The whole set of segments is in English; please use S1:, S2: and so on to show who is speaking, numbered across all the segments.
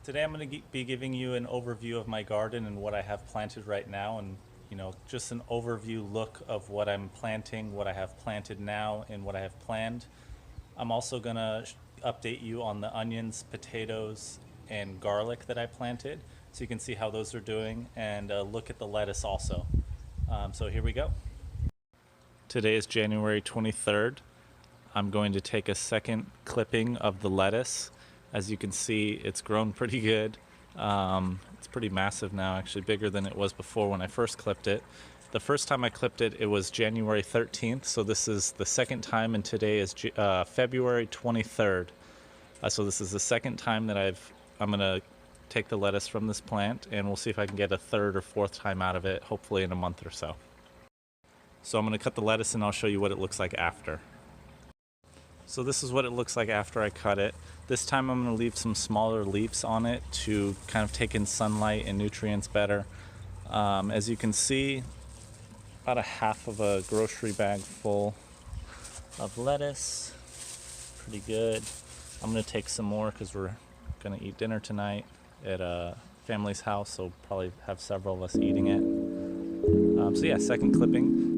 S1: Today I'm going to be giving you an overview of my garden and what I have planted right now, and just an overview look of what I'm planting, what I have planted now, and what I have planned. I'm also going to update you on the onions, potatoes, and garlic that I planted so you can see how those are doing, and look at the lettuce also. So here we go. Today is January 23rd. I'm going to take a second clipping of the lettuce. As you can see, it's grown pretty good. It's pretty massive now, actually bigger than it was before when I first clipped it. The first time I clipped it, it was January 13th, so this is the second time, and today is February 23rd. So this is the second time that I'm gonna take the lettuce from this plant, and we'll see if I can get a third or fourth time out of it, hopefully in a month or so. So I'm gonna cut the lettuce and I'll show you what it looks like after. So this is what it looks like after I cut it. This time I'm going to leave some smaller leaves on it to kind of take in sunlight and nutrients better. As you can see, about a half of a grocery bag full of lettuce. Pretty good. I'm going to take some more because we're going to eat dinner tonight at a family's house, so probably have several of us eating it. So yeah, second clipping.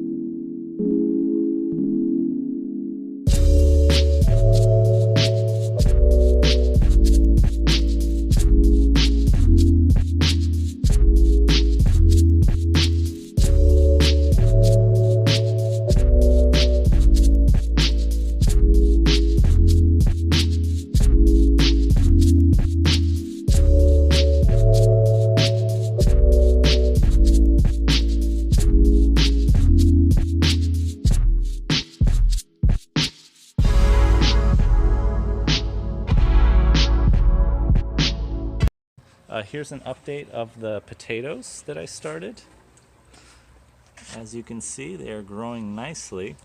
S1: Here's an update of the potatoes that I started. As you can see, they are growing nicely.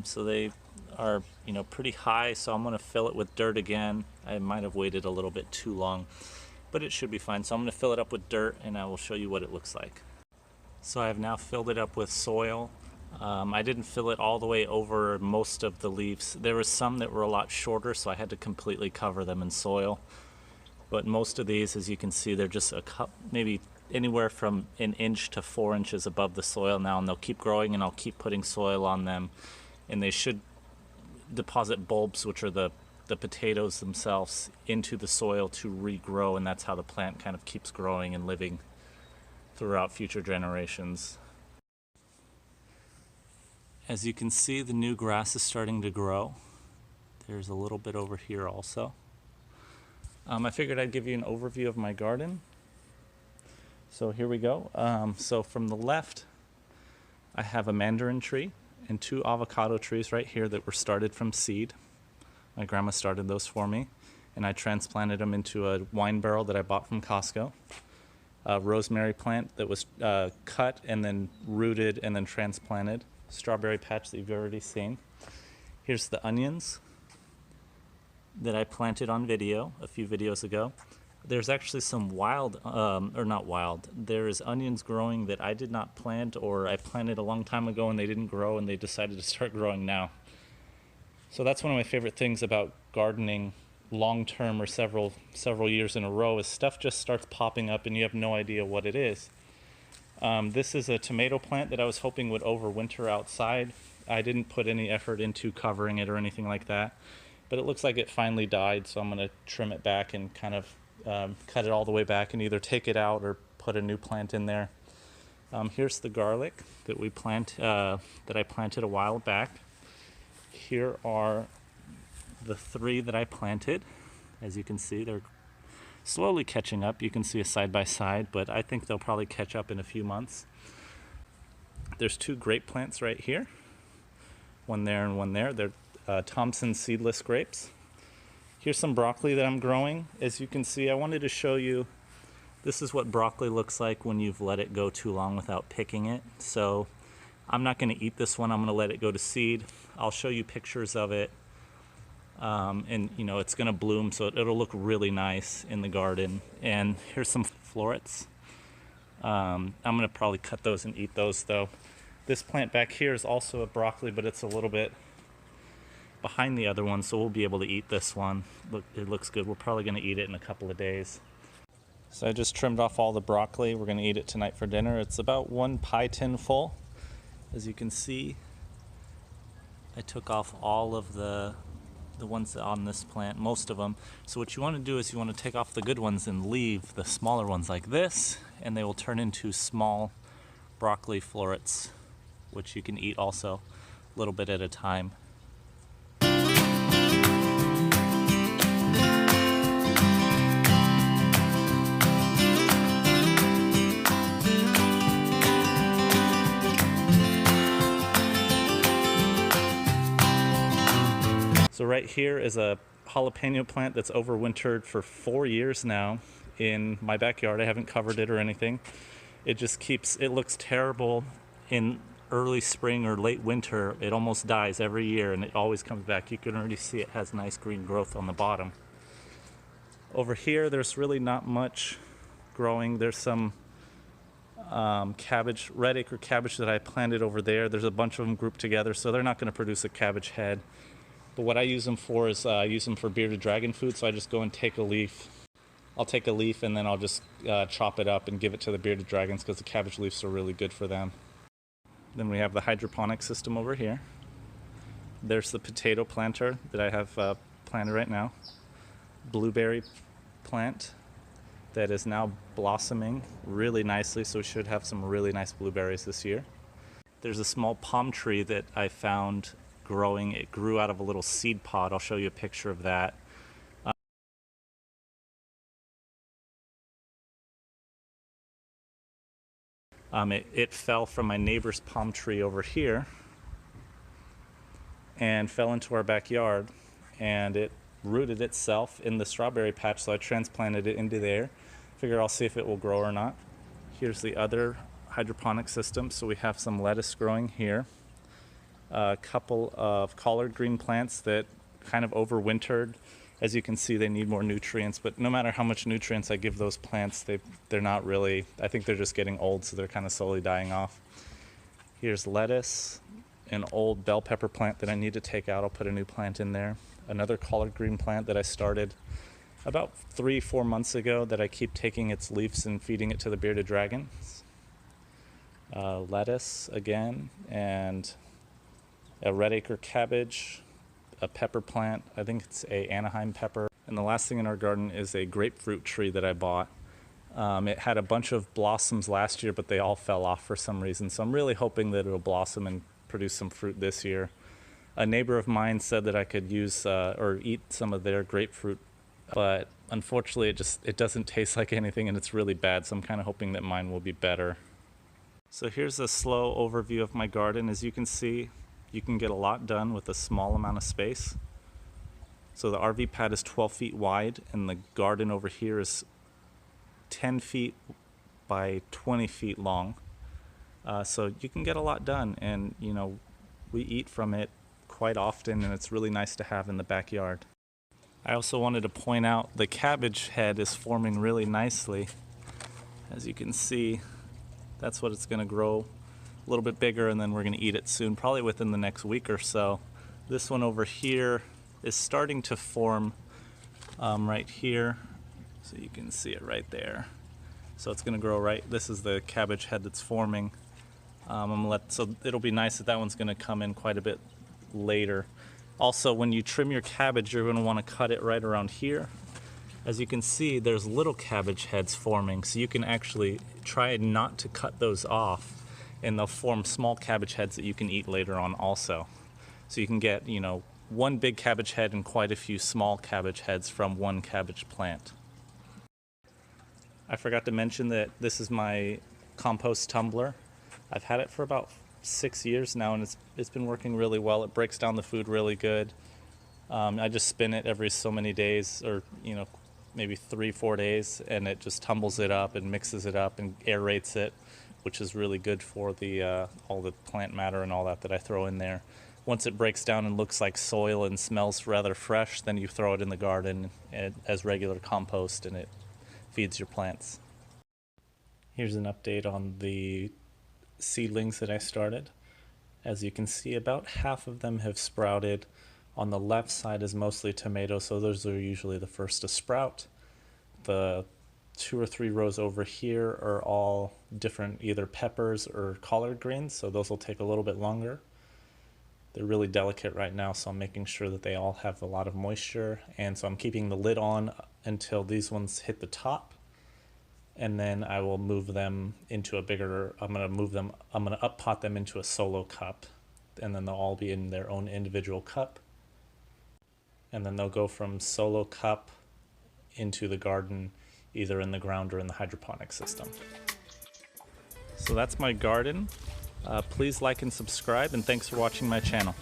S1: So they are, pretty high, so I'm going to fill it with dirt again. I might have waited a little bit too long, but it should be fine. So I'm going to fill it up with dirt, and I will show you what it looks like. So I have now filled it up with soil. I didn't fill it all the way over most of the leaves. There were some that were a lot shorter, so I had to completely cover them in soil. But most of these, as you can see, they're just maybe anywhere from an inch to 4 inches above the soil now, and they'll keep growing, and I'll keep putting soil on them, and they should deposit bulbs, which are the potatoes themselves, into the soil to regrow, and that's how the plant kind of keeps growing and living throughout future generations. As you can see, the new grass is starting to grow. There's a little bit over here also. I figured I'd give you an overview of my garden. So here we go. So from the left, I have a mandarin tree and 2 avocado trees right here that were started from seed. My grandma started those for me, and I transplanted them into a wine barrel that I bought from Costco. A rosemary plant that was cut and then rooted and then transplanted. Strawberry patch that you've already seen. Here's the onions that I planted on video a few videos ago. There's actually some wild, or not wild, there's onions growing that I did not plant, or I planted a long time ago and they didn't grow and they decided to start growing now. So that's one of my favorite things about gardening long term or several years in a row, is stuff just starts popping up and you have no idea what it is. This is a tomato plant that I was hoping would overwinter outside. I didn't put any effort into covering it or anything like that. But it looks like it finally died, so I'm going to trim it back and kind of cut it all the way back and either take it out or put a new plant in there. Here's the garlic that I planted a while back. Here are the 3 that I planted. As you can see, they're slowly catching up. You can see a side by side, but I think they'll probably catch up in a few months. There's 2 grape plants right here. One there and one there. They're Thompson seedless grapes. Here's some broccoli that I'm growing. As you can see, I wanted to show you, this is what broccoli looks like when you've let it go too long without picking it. So I'm not going to eat this one. I'm going to let it go to seed. I'll show you pictures of it. And it's going to bloom, so it'll look really nice in the garden. And here's some florets. I'm going to probably cut those and eat those though. This plant back here is also a broccoli, but it's a little bit behind the other one, so we'll be able to eat this one. Look, it looks good. We're probably going to eat it in a couple of days. So I just trimmed off all the broccoli. We're going to eat it tonight for dinner. It's about 1 pie tin full. As you can see, I took off all of the ones on this plant, most of them. So what you want to do is you want to take off the good ones and leave the smaller ones like this, and they will turn into small broccoli florets, which you can eat also a little bit at a time. So right here is a jalapeno plant that's overwintered for 4 years now in my backyard. I haven't covered it or anything. It just keeps, it looks terrible in early spring or late winter. It almost dies every year and it always comes back. You can already see it has nice green growth on the bottom. Over here, there's really not much growing. There's some cabbage, red acre cabbage that I planted over there. There's a bunch of them grouped together, so they're not going to produce a cabbage head. But what I use them for is I use them for bearded dragon food, so I just go and take a leaf. I'll take a leaf and then I'll just chop it up and give it to the bearded dragons because the cabbage leaves are really good for them. Then we have the hydroponic system over here. There's the potato planter that I have planted right now. Blueberry plant that is now blossoming really nicely, so we should have some really nice blueberries this year. There's a small palm tree that I found growing. It grew out of a little seed pod. I'll show you a picture of that. It fell from my neighbor's palm tree over here and fell into our backyard, and it rooted itself in the strawberry patch, so I transplanted it into there. Figure I'll see if it will grow or not. Here's the other hydroponic system. So we have some lettuce growing here, a couple of collard green plants that kind of overwintered. As you can see, they need more nutrients, but no matter how much nutrients I give those plants, they're not really, I think they're just getting old, so they're kind of slowly dying off. Here's lettuce, an old bell pepper plant that I need to take out. I'll put a new plant in there. Another collard green plant that I started about 3-4 months ago that I keep taking its leaves and feeding it to the bearded dragons. Lettuce again, and a red acre cabbage, a pepper plant. I think it's a Anaheim pepper. And the last thing in our garden is a grapefruit tree that I bought. It had a bunch of blossoms last year, but they all fell off for some reason. So I'm really hoping that it'll blossom and produce some fruit this year. A neighbor of mine said that I could use or eat some of their grapefruit, but unfortunately it doesn't taste like anything and it's really bad. So I'm kind of hoping that mine will be better. So here's a slow overview of my garden. As you can see, you can get a lot done with a small amount of space. So the RV pad is 12 feet wide and the garden over here is 10 feet by 20 feet long. So you can get a lot done, and you know, we eat from it quite often and it's really nice to have in the backyard. I also wanted to point out the cabbage head is forming really nicely. As you can see, that's what it's going to grow. A little bit bigger, and then we're going to eat it soon, probably within the next week or so. This one over here is starting to form right here, so you can see it right there. So it's going to grow right. This is the cabbage head that's forming. So it'll be nice that one's going to come in quite a bit later. Also, when you trim your cabbage, you're going to want to cut it right around here. As you can see, there's little cabbage heads forming, so you can actually try not to cut those off, and they'll form small cabbage heads that you can eat later on also. So you can get, you know, one big cabbage head and quite a few small cabbage heads from one cabbage plant. I forgot to mention that this is my compost tumbler. I've had it for about 6 years now, and it's been working really well. It breaks down the food really good. I just spin it every so many days, or you know, maybe 3-4 days, and it just tumbles it up and mixes it up and aerates it, which is really good for the all the plant matter and all that I throw in there. Once it breaks down and looks like soil and smells rather fresh, then you throw it in the garden as regular compost, and it feeds your plants. Here's an update on the seedlings that I started. As you can see, about half of them have sprouted. On the left side is mostly tomatoes, so those are usually the first to sprout. The 2 or 3 rows over here are all different either peppers or collard greens, so those will take a little bit longer. They're really delicate right now, so I'm making sure that they all have a lot of moisture, and so I'm keeping the lid on until these ones hit the top, and then I will move them into a bigger, I'm going to up pot them into a solo cup, and then they'll all be in their own individual cup, and then they'll go from solo cup into the garden, either in the ground or in the hydroponic system. So that's my garden. Please like and subscribe, and thanks for watching my channel.